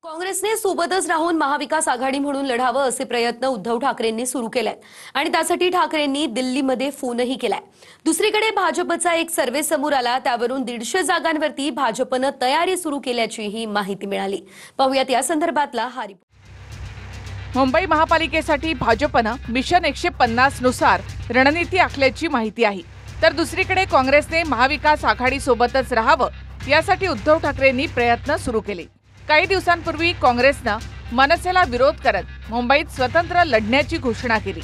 काँग्रेसने सोबतच राहून महाविकास आघाडी म्हणून लढावं असे प्रयत्न उद्धव ठाकरेंनी सुरू केलेत आणि त्यासाठी ठाकरेंनी दिल्लीमध्ये फोनही केलाय। दुसरीकडे भाजपचा एक सर्वे समोर आला, त्यावरून 150 जागांवरती भाजपनं तयारी सुरू केल्याचीही माहिती मिळाली। पाहूयात या संदर्भातला हा रिपोर्ट। मुंबई महापालिकेसाठी भाजपनं मिशन 150 नुसार रणनीती आखल्याची माहिती आहे, तर दुसरीकडे काँग्रेसने महाविकास आघाडी सोबतच राहावं यासाठी उद्धव ठाकरेंनी प्रयत्न सुरू केले। काही दिवसांपूर्वी काँग्रेसनं मनसेला विरोध करत मुंबईत स्वतंत्र लढण्याची घोषणा केली,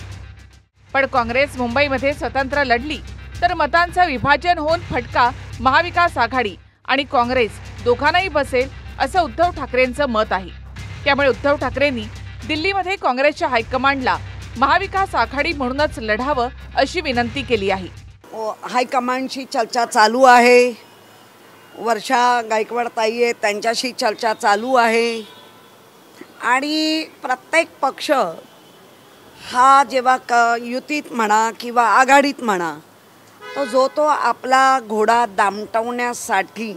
पण काँग्रेस मुंबईमध्ये स्वतंत्र लढली तर मतांचं विभाजन होऊन फटका महाविकास आघाडी आणि काँग्रेस दोघांनाही बसेल असं उद्धव ठाकरेंचं मत आहे। त्यामुळे उद्धव ठाकरेंनी दिल्लीमध्ये काँग्रेसच्या हायकमांडला महाविकास आघाडी म्हणूनच लढावं अशी विनंती केली आहे। हायकमांडशी चर्चा चालू आहे, वर्षा गायकवाड ताई आहेत त्यांच्याशी चर्चा चालू आहे आणि प्रत्येक पक्ष हा जेव्हा युतीत म्हणा किंवा आघाडीत म्हणा तो आपला घोडा दामटवण्यासाठी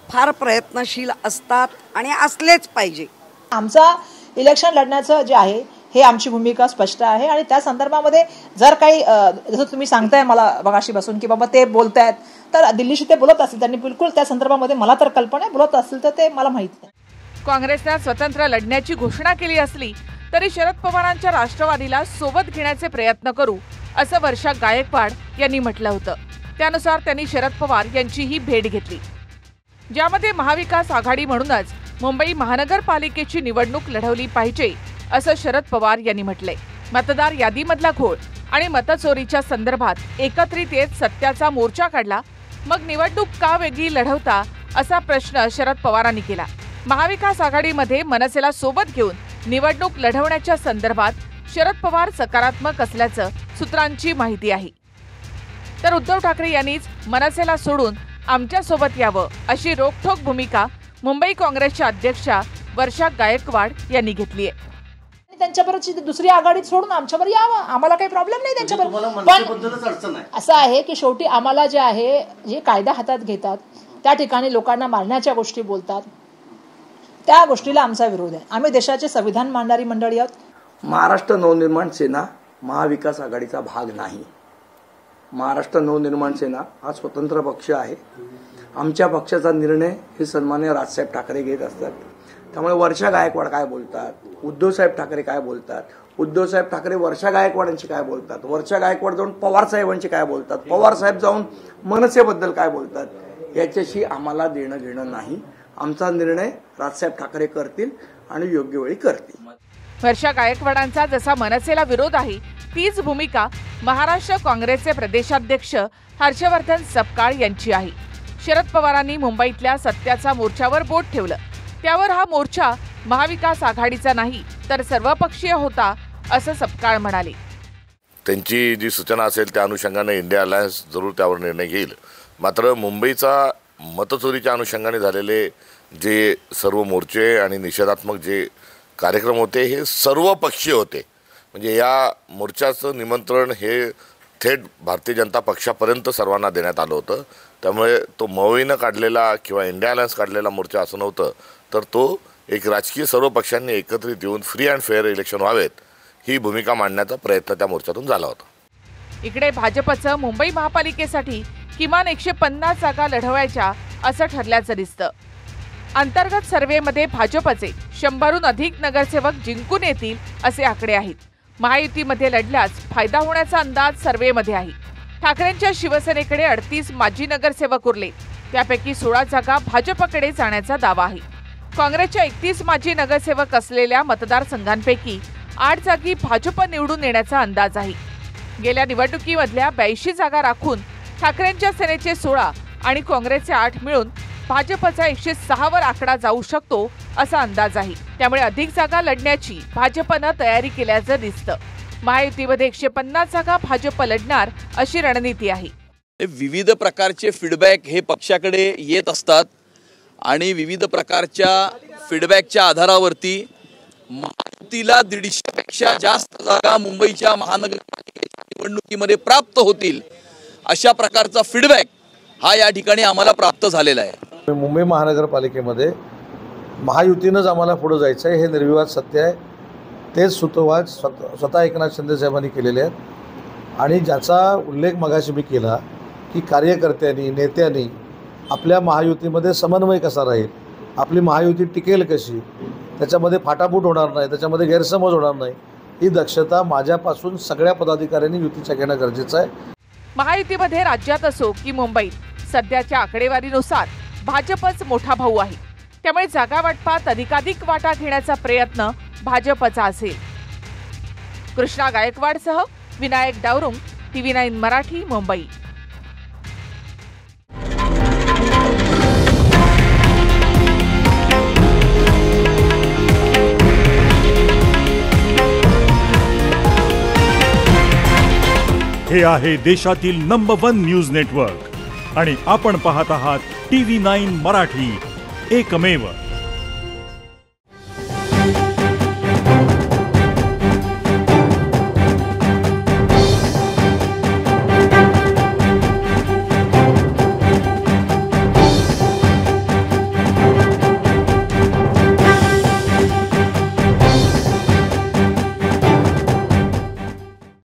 फार प्रयत्नशील असतात आणि असलेच पाहिजे। आमचा इलेक्शन लढण्याचं जे आहे हे आमची भूमिका स्पष्ट आहे आणि त्या संदर्भामध्ये जर काही जसं तुम्ही सांगताय मला बघाशी बसून की बाबा ते बोलतायत तर दिल्लीशी ते बोलत असतील, त्यांनी बिलकुल त्या संदर्भामध्ये मला तर कल्पना आहे, बोलत असतील तर ते मला माहिती नाही। काँग्रेसने स्वतंत्र लढण्याची घोषणा केली असली तरी शरद पवारांच्या राष्ट्रवादीला सोबत घेण्याचे प्रयत्न करू असं वर्षा गायकवाड यांनी म्हटलं होतं। त्यानुसार त्यांनी शरद पवार यांचीही भेट घेतली, ज्यामध्ये महाविकास आघाडी म्हणूनच मुंबई महानगरपालिकेची निवडणूक लढवली पाहिजे असं शरद पवार यांनी म्हटलंय। मतदार यादीमधला घोळ आणि मतचोरीच्या संदर्भात एकत्रित येत सत्याचा मोर्चा काढला, मग निवडणूक का वेगळी लढवता असा प्रश्न शरद पवारांनी केला। महाविकास आघाडीमध्ये मनसेला सोबत घेऊन निवडणूक लढवण्याच्या संदर्भात शरद पवार सकारात्मक असल्याचं सूत्रांची माहिती आहे, तर उद्धव ठाकरे यांनीच मनसेला सोडून आमच्या सोबत यावं अशी रोखठोक भूमिका मुंबई काँग्रेसच्या अध्यक्षा वर्षा गायकवाड यांनी घेतली आहे। त्यांच्याबरोबर दुसरी आघाडीत सोडून आमच्यावर यावं, आम्हाला काही प्रॉब्लेम नाही त्यांच्याबरोबर, पण असं आहे की शेवटी आम्हाला जे आहे जे कायदा हातात घेतात त्या ठिकाणी लोकांना मारण्याच्या गोष्टी बोलतात, त्या गोष्टीला आमचा विरोध आहे। आम्ही देशाचे संविधान मांडणारी मंडळी आहोत। महाराष्ट्र नवनिर्माण सेना महाविकास आघाडीचा भाग नाही। महाराष्ट्र नवनिर्माण सेना हा स्वतंत्र पक्ष आहे। आमच्या पक्षाचा निर्णय हे सन्माननीय राजसाहेब ठाकरे घेत असतात। त्यामुळे वर्षा गायकवाड काय बोलतात, उद्धवसाहेब ठाकरे काय बोलतात, उद्धवसाहेब ठाकरे वर्षा गायकवाडांशी काय बोलतात, वर्षा गायकवाड जाऊन पवार साहेबांशी काय बोलतात, पवार साहेब जाऊन मनसेबद्दल काय बोलतात, याच्याशी आम्हाला देणं घेणं नाही। आमचा निर्णय राजसाहेब ठाकरे करतील आणि योग्य वेळी करतील। वर्षा गायकवाडांचा जसा मनसेला विरोध आहे तीच भूमिका महाराष्ट्र काँग्रेसचे प्रदेशाध्यक्ष हर्षवर्धन सपकाळ यांची आहे। शरद पवारांनी मुंबईतल्या सत्याचा मोर्चावर बोट ठेवलं, त्यावर हा मोर्चा महाविकास आघाडीचा नाही तर सर्वपक्षीय होता असं सपकाळ म्हणाले। त्यांची जी सूचना असेल त्या अनुषंगाने इंडिया अलायन्स जरूर त्यावर निर्णय घेईल। मात्र मुंबईचा मतचोरीच्या अनुषंगाने झालेले जे सर्व मोर्चे आणि निषेधात्मक जे कार्यक्रम होते हे सर्वपक्षीय होते, म्हणजे या मोर्चाचं निमंत्रण हे थेट भारतीय जनता पक्षापर्यंत सर्वांना देण्यात आलं होतं। त्यामुळे तो मवईनं काढलेला किंवा इंडिया अलायन्स काढलेला मोर्चा असं नव्हतं, तर तो एक राजकीय सर्व पक्षांनी एकत्रित येऊन फ्री अँड फेअर इलेक्शन व्हावेत ही भूमिका मांडण्याचा प्रयत्न त्या मोर्चातून झाला होता। इकडे भाजपचं मुंबई महापालिकेसाठी किमान 150 जागा लढवायच्या असं ठरल्याचं दिसतं। अंतर्गत सर्व्हेमध्ये भाजपचे 100हून अधिक नगरसेवक जिंकून येतील असे आकडे आहेत। महायुतीमध्ये लढल्यास फायदा होण्याचा अंदाज सर्व्हेमध्ये आहे। ठाकरेंच्या शिवसेनेकडे 38 माजी नगरसेवक उरले, त्यापैकी 16 जागा भाजपकडे जाण्याचा दावा आहे। काँग्रेसच्या 31 माजी नगरसेवक असलेल्या मतदारसंघांपैकी 8 जागी भाजप निवडून येण्याचा अंदाज आहे। गेल्या निवडणुकीमधल्या 82 जागा राखून ठाकरेंच्या सेनेचे 16 आणि काँग्रेसचे 8 मिळून भाजपचा 106 वर आकडा जाऊ शकतो असा अंदाज आहे। त्यामुळे अधिक जागा लढण्याची भाजपनं तयारी केल्याचं दिसतं। महायुतीमध्ये 150 जागा भाजप लढणार अशी रणनीती आहे। विविध प्रकारचे फीडबॅक हे पक्षाकडे येत असतात आणि विविध प्रकारच्या फीडबॅकच्या आधारावरती महायुतीला 150 पेक्षा जास्त जागा मुंबईच्या महानगरपालिकेच्या निवडणुकीमध्ये प्राप्त होतील अशा प्रकारचा फीडबॅक हा या ठिकाणी आम्हाला प्राप्त झालेला आहे। मुंबई महानगरपालिकेमध्ये महायुतीनंच आम्हाला पुढं जायचं आहे, हे निर्विवाद सत्य आहे. तेच सुतोवाच स्वतः एकनाथ शिंदेसाहेबांनी केलेले आहेत आणि ज्याचा उल्लेख मगाशी मी केला की कार्यकर्त्यांनी नेत्यांनी आपल्या महायुतीमध्ये समन्वय कसा राहील, आपली महायुती टिकेल कशी, त्याच्यामध्ये फाटाफूट होणार नाही, त्याच्यामध्ये गैरसमज होणार नाही, ही दक्षता माझ्यापासून सगळ्या पदाधिकाऱ्यांनी युतीच्या घेणं गरजेचं आहे. महायुतीमध्ये राज्यात असो की मुंबईत सध्याच्या आकडेवारीनुसार भाजपच मोठा भाऊ आहे. त्यामुळे जागा वाटपात अधिकाधिक वाटा घेण्याचा प्रयत्न भाजपचा असेल. कृष्णा गायकवाडसह विनायक डावरुंग, TV9 मराठी, मुंबई. हे आहे देशातील नंबर 1 न्यूज नेटवर्क आणि आपण पाहत आहात TV9 मराठी, एकमेव.